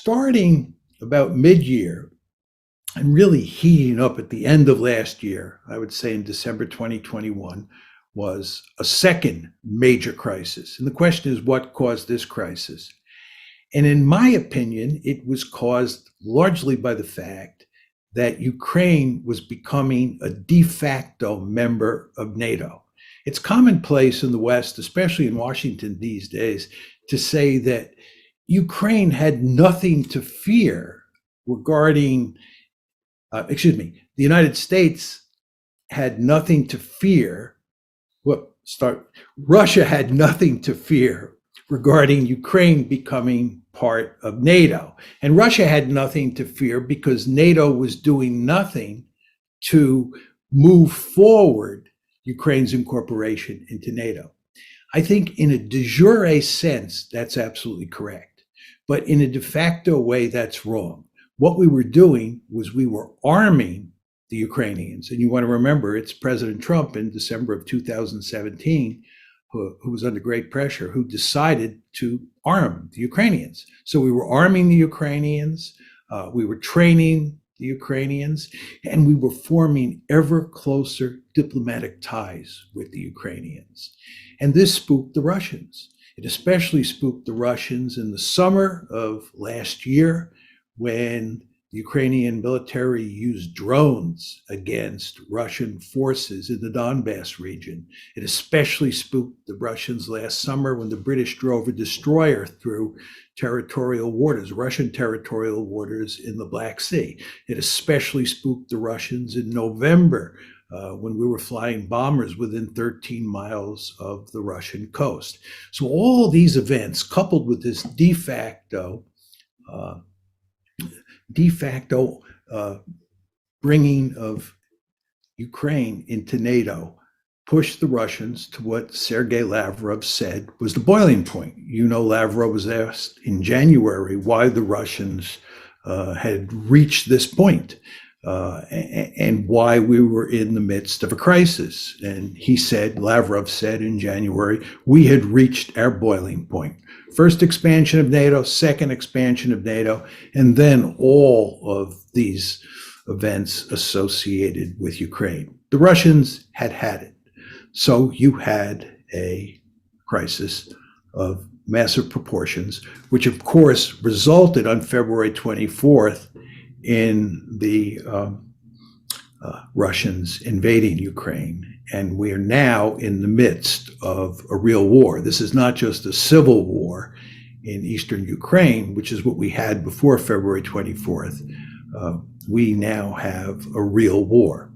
starting about mid-year and really heating up at the end of last year, I would say in December 2021, was a second major crisis. And the question is, what caused this crisis? And in my opinion, it was caused largely by the fact that Ukraine was becoming a de facto member of NATO. It's commonplace in the West, especially in Washington these days, to say that Ukraine had nothing to fear regarding, the United States had nothing to fear. Russia had nothing to fear regarding Ukraine becoming part of NATO. And Russia had nothing to fear because NATO was doing nothing to move forward Ukraine's incorporation into NATO. I think in a de jure sense, that's absolutely correct. But in a de facto way, that's wrong. What we were doing was we were arming the Ukrainians. And you want to remember, it's President Trump in December of 2017 who was under great pressure, who decided to arm the Ukrainians. So we were arming the Ukrainians, we were training the Ukrainians, and we were forming ever closer diplomatic ties with the Ukrainians. And this spooked the Russians. It especially spooked the Russians in the summer of last year when the Ukrainian military used drones against Russian forces in the Donbass region. It especially spooked the Russians last summer when the British drove a destroyer through territorial waters, Russian territorial waters in the Black Sea. It especially spooked the Russians in November when we were flying bombers within 13 miles of the Russian coast. So all these events, coupled with this de facto bringing of Ukraine into NATO, pushed the Russians to what Sergei Lavrov said was the boiling point. You know, Lavrov was asked in January why the Russians had reached this point and why we were in the midst of a crisis. And he said, Lavrov said in January, we had reached our boiling point. First expansion of NATO, second expansion of NATO, and then all of these events associated with Ukraine. The Russians had had it. So you had a crisis of massive proportions, which of course resulted on February 24th in the Russians invading Ukraine. And we are now in the midst of a real war. This is not just a civil war in eastern Ukraine, which is what we had before February 24th. We now have a real war.